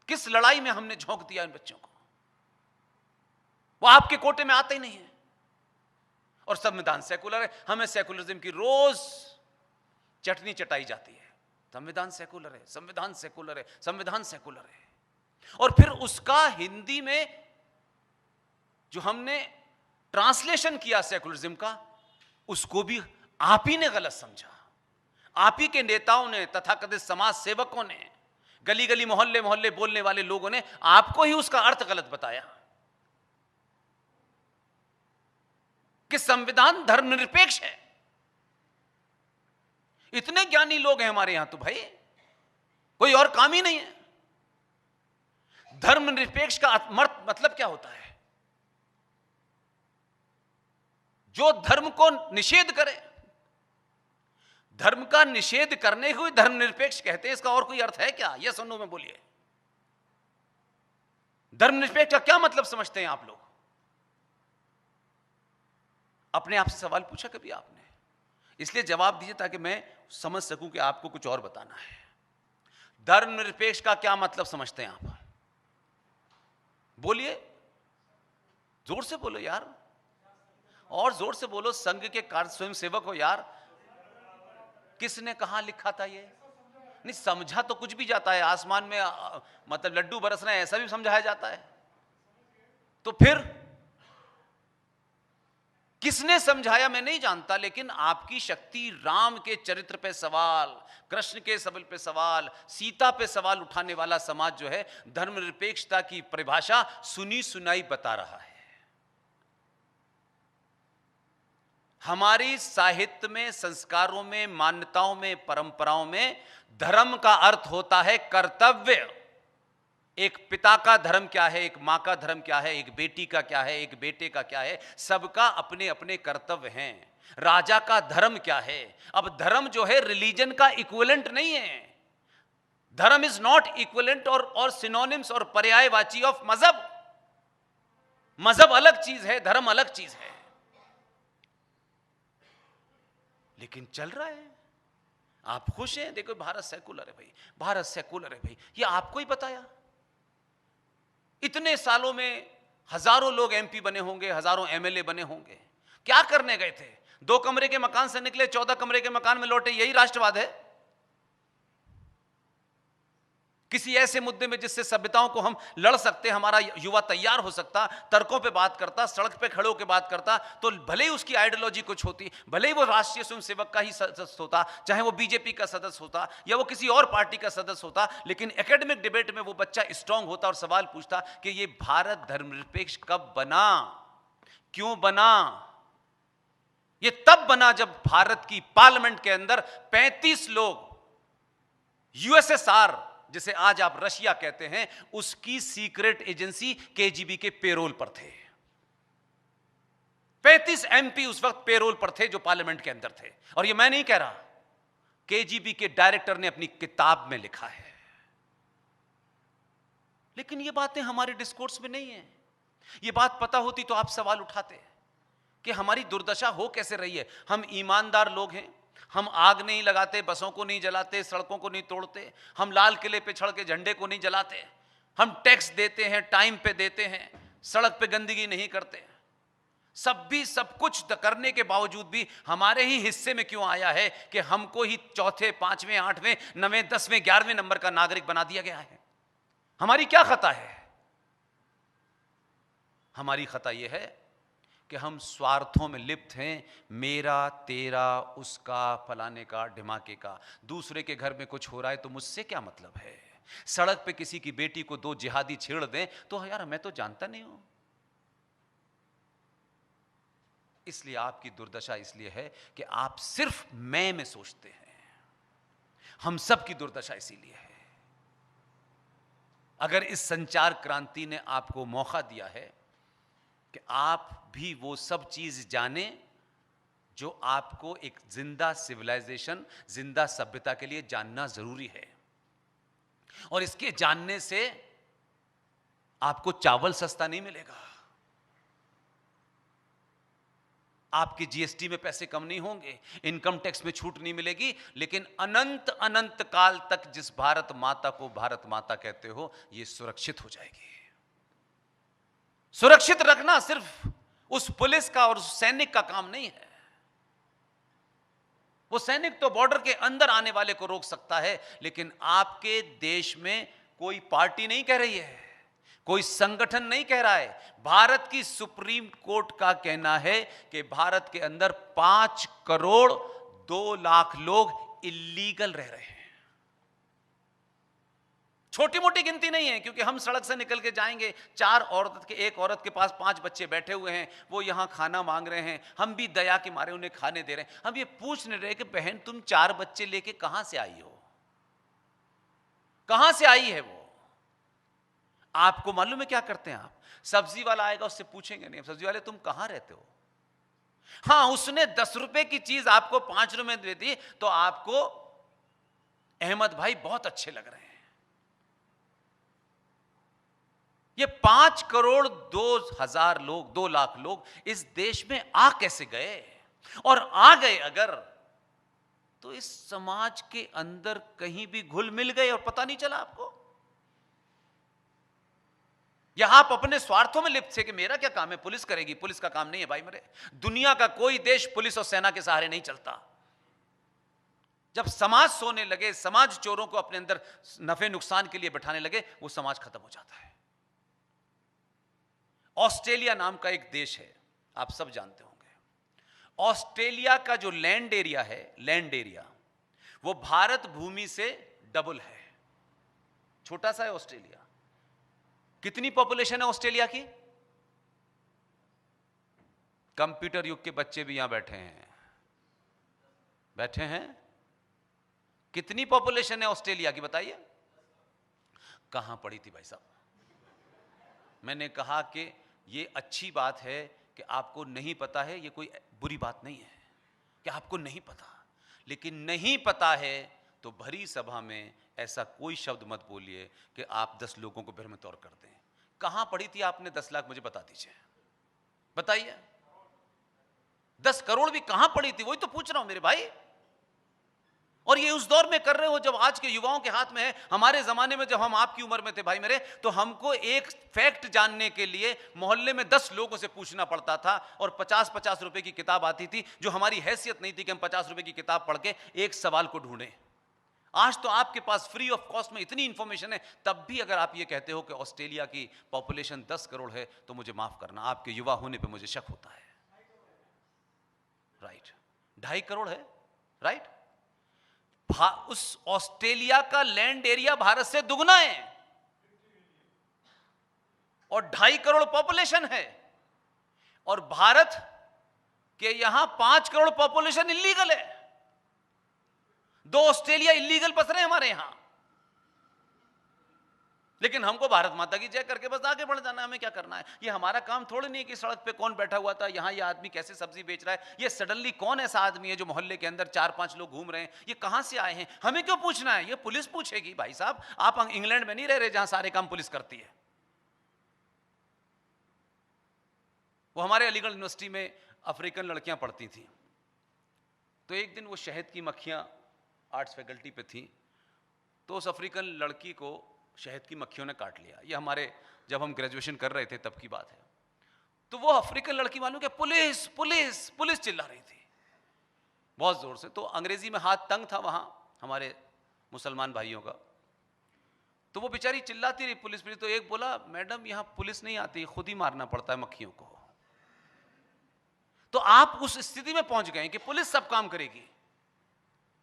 किस लड़ाई में हमने झोंक दिया इन बच्चों को? वो आपके कोटे में आते ही नहीं है। और संविधान सेकुलर है, हमें सेकुलरिज्म की रोज चटनी चटाई जाती है। संविधान सेकुलर है, संविधान सेकुलर है, संविधान सेकुलर है। और फिर उसका हिंदी में जो हमने ट्रांसलेशन किया सेकुलरिज्म का, उसको भी आप ही ने गलत समझा। आप ही के नेताओं ने, तथाकथित समाज सेवकों ने, गली गली मोहल्ले मोहल्ले बोलने वाले लोगों ने आपको ही उसका अर्थ गलत बताया कि संविधान धर्मनिरपेक्ष है। इतने ज्ञानी लोग हैं हमारे यहां तो भाई कोई और काम ही नहीं है। धर्मनिरपेक्ष का मतलब क्या होता है? जो धर्म को निषेध करे। धर्म का निषेध करने को धर्मनिरपेक्ष कहते हैं। इसका और कोई अर्थ है क्या? यह सुनो में बोलिए। धर्मनिरपेक्ष का क्या मतलब समझते हैं आप लोग? अपने आप से सवाल पूछा कभी आपने? इसलिए जवाब दीजिए ताकि मैं समझ सकूं कि आपको कुछ और बताना है। धर्मनिरपेक्ष का क्या मतलब समझते हैं आप? बोलिए, जोर से बोलो यार, और जोर से बोलो। संघ के कार्य स्वयं सेवक हो यार। किसने कहां लिखा था ये? नहीं समझा तो कुछ भी जाता है। आसमान में मतलब लड्डू बरस रहे हैं, ऐसा भी समझाया जाता है। तो फिर किसने समझाया मैं नहीं जानता, लेकिन आपकी शक्ति राम के चरित्र पे सवाल, कृष्ण के सबल पे सवाल, सीता पे सवाल उठाने वाला समाज जो है, धर्मनिरपेक्षता की परिभाषा सुनी सुनाई बता रहा है। हमारी साहित्य में, संस्कारों में, मान्यताओं में, परंपराओं में धर्म का अर्थ होता है कर्तव्य। एक पिता का धर्म क्या है, एक मां का धर्म क्या है, एक बेटी का क्या है, एक बेटे का क्या है, सबका अपने अपने कर्तव्य हैं। राजा का धर्म क्या है? अब धर्म जो है रिलीजन का इक्विवेलेंट नहीं है। धर्म इज नॉट इक्विवेलेंट और सिनोनिम्स और पर्यायवाची ऑफ मजहब। मजहब अलग चीज है, धर्म अलग चीज है। लेकिन चल रहा है। आप खुश हैं? देखो भारत सेकुलर है भाई, भारत सेकुलर है भाई, ये आपको ही बताया। इतने सालों में हजारों लोग एमपी बने होंगे, हजारों एमएलए बने होंगे। क्या करने गए थे? 2 कमरे के मकान से निकले, 14 कमरे के मकान में लौटे। यही राष्ट्रवाद है? किसी ऐसे मुद्दे में जिससे सभ्यताओं को हम लड़ सकते, हमारा युवा तैयार हो सकता, तर्कों पे बात करता, सड़क पे खड़े होकर बात करता, तो भले ही उसकी आइडियोलॉजी कुछ होती, भले ही वो राष्ट्रीय स्वयंसेवक का ही सदस्य होता, चाहे वो बीजेपी का सदस्य होता या वो किसी और पार्टी का सदस्य होता, लेकिन एकेडमिक डिबेट में वो बच्चा स्ट्रांग होता और सवाल पूछता कि ये भारत धर्मनिरपेक्ष कब बना, क्यों बना? ये तब बना जब भारत की पार्लियामेंट के अंदर 35 लोग यूएसएसआर, जिसे आज आप रशिया कहते हैं, उसकी सीक्रेट एजेंसी केजीबी के पेरोल पर थे। 35 एमपी उस वक्त पेरोल पर थे जो पार्लियामेंट के अंदर थे। और ये मैं नहीं कह रहा, केजीबी के डायरेक्टर ने अपनी किताब में लिखा है। लेकिन ये बातें हमारे डिस्कोर्स में नहीं है। ये बात पता होती तो आप सवाल उठाते कि हमारी दुर्दशा हो कैसे रही है। हम ईमानदार लोग हैं, हम आग नहीं लगाते, बसों को नहीं जलाते, सड़कों को नहीं तोड़ते, हम लाल किले पे चढ़ के झंडे को नहीं जलाते, हम टैक्स देते हैं, टाइम पे देते हैं, सड़क पे गंदगी नहीं करते। सब कुछ करने के बावजूद भी हमारे ही हिस्से में क्यों आया है कि हमको ही चौथे, 5वें, 8वें, 9वें, 10वें, 11वें नंबर का नागरिक बना दिया गया है? हमारी क्या खता है? हमारी खता यह है कि हम स्वार्थों में लिप्त हैं। मेरा, तेरा, उसका, फलाने का, ढिमाके का। दूसरे के घर में कुछ हो रहा है तो मुझसे क्या मतलब है? सड़क पे किसी की बेटी को 2 जिहादी छेड़ दें तो यार मैं तो जानता नहीं हूं। इसलिए आपकी दुर्दशा इसलिए है कि आप सिर्फ मैं में सोचते हैं। हम सब की दुर्दशा इसीलिए है। अगर इस संचार क्रांति ने आपको मौका दिया है कि आप भी वो सब चीज जाने जो आपको एक जिंदा सिविलाइजेशन, जिंदा सभ्यता के लिए जानना जरूरी है, और इसके जानने से आपको चावल सस्ता नहीं मिलेगा, आपके जीएसटी में पैसे कम नहीं होंगे, इनकम टैक्स में छूट नहीं मिलेगी, लेकिन अनंत अनंत काल तक जिस भारत माता को भारत माता कहते हो, यह सुरक्षित हो जाएगी। सुरक्षित रखना सिर्फ उस पुलिस का और उस सैनिक का काम नहीं है। वो सैनिक तो बॉर्डर के अंदर आने वाले को रोक सकता है, लेकिन आपके देश में कोई पार्टी नहीं कह रही है, कोई संगठन नहीं कह रहा है। भारत की सुप्रीम कोर्ट का कहना है कि भारत के अंदर 5 करोड़ 2 लाख लोग इल्लीगल रह रहे हैं। छोटी मोटी गिनती नहीं है, क्योंकि हम सड़क से निकल के जाएंगे, एक औरत के पास 5 बच्चे बैठे हुए हैं, वो यहां खाना मांग रहे हैं, हम भी दया के मारे उन्हें खाने दे रहे हैं। हम ये पूछ नहीं रहे कि बहन तुम 4 बच्चे लेके कहां से आई हो, कहां से आई है वो। आपको मालूम है क्या करते हैं आप? सब्जी वाला आएगा, उससे पूछेंगे नहीं, सब्जी वाले तुम कहां रहते हो। हां, उसने 10 रुपए की चीज आपको 5 रुपए में दे दी तो आपको अहमद भाई बहुत अच्छे लग रहे हैं। ये 5 करोड़ 2 लाख लोग इस देश में आ कैसे गए? और आ गए अगर, तो इस समाज के अंदर कहीं भी घुल मिल गए और पता नहीं चला आपको। या आप अपने स्वार्थों में लिप्त थे कि मेरा क्या काम है, पुलिस करेगी। पुलिस का काम नहीं है भाई मेरे। दुनिया का कोई देश पुलिस और सेना के सहारे नहीं चलता। जब समाज सोने लगे, समाज चोरों को अपने अंदर नफे नुकसान के लिए बैठाने लगे, वो समाज खत्म हो जाता है। ऑस्ट्रेलिया नाम का एक देश है, आप सब जानते होंगे। ऑस्ट्रेलिया का जो लैंड एरिया वो भारत भूमि से डबल है। छोटा सा है ऑस्ट्रेलिया। कितनी पॉपुलेशन है ऑस्ट्रेलिया की? कंप्यूटर युग के बच्चे भी यहां बैठे हैं। कितनी पॉपुलेशन है ऑस्ट्रेलिया की बताइए? कहां पड़ी थी भाई साहब? मैंने कहा कि ये अच्छी बात है कि आपको नहीं पता है, ये कोई बुरी बात नहीं है कि आपको नहीं पता, लेकिन नहीं पता है तो भरी सभा में ऐसा कोई शब्द मत बोलिए कि आप 10 लोगों को भ्रमितौर कर दें। कहां पढ़ी थी आपने 10 लाख? मुझे बता दीजिए, बताइए। 10 करोड़ भी कहां पड़ी थी, वही तो पूछ रहा हूं मेरे भाई। और ये उस दौर में कर रहे हो जब आज के युवाओं के हाथ में है। हमारे जमाने में जब हम आपकी उम्र में थे भाई मेरे, तो हमको एक फैक्ट जानने के लिए मोहल्ले में 10 लोगों से पूछना पड़ता था, और 50-50 रुपए की किताब आती थी, जो हमारी हैसियत नहीं थी कि हम 50 रुपए की किताब पढ़ के एक सवाल को ढूंढें। आज तो आपके पास फ्री ऑफ कॉस्ट में इतनी इंफॉर्मेशन है, तब भी अगर आप ये कहते हो कि ऑस्ट्रेलिया की पॉपुलेशन 10 करोड़ है, तो मुझे माफ करना, आपके युवा होने पे मुझे शक होता है। राइट, 2.5 करोड़ है। राइट, उस ऑस्ट्रेलिया का लैंड एरिया भारत से दुगना है और 2.5 करोड़ पॉपुलेशन है, और भारत के यहां 5 करोड़ पॉपुलेशन इल्लीगल है। 2 ऑस्ट्रेलिया इल्लीगल बस रहे हैं हमारे यहां, लेकिन हमको भारत माता की जय करके बस आगे बढ़ जाना है। हमें क्या करना है? ये हमारा काम थोड़ी नहीं है कि सड़क पे कौन बैठा हुआ था, यहां ये आदमी कैसे सब्जी बेच रहा है, ये सडनली कौन ऐसा आदमी है जो मोहल्ले के अंदर 4-5 लोग घूम रहे हैं, ये कहां से आए हैं, हमें क्यों पूछना है? ये पुलिस पूछेगी। भाई साहब, आप इंग्लैंड में नहीं रह रहे जहां सारे काम पुलिस करती है। वो हमारे अलीगढ़ यूनिवर्सिटी में अफ्रीकन लड़कियां पढ़ती थी, तो एक दिन वो शहद की मक्खियां आर्ट्स फैकल्टी पे थी, तो उस अफ्रीकन लड़की को शहद की मक्खियों ने काट लिया। ये हमारे जब हम ग्रेजुएशन कर रहे थे तब की बात है। तो वो अफ्रीकन लड़की मालूम कि पुलिस पुलिस पुलिस चिल्ला रही थी बहुत जोर से। तो अंग्रेजी में हाथ तंग था वहां हमारे मुसलमान भाइयों का, तो वो बेचारी चिल्लाती रही पुलिस पुलिस। तो एक बोला, मैडम यहां पुलिस नहीं आती, खुद ही मारना पड़ता है मक्खियों को। तो आप उस स्थिति में पहुंच गए कि पुलिस सब काम करेगी।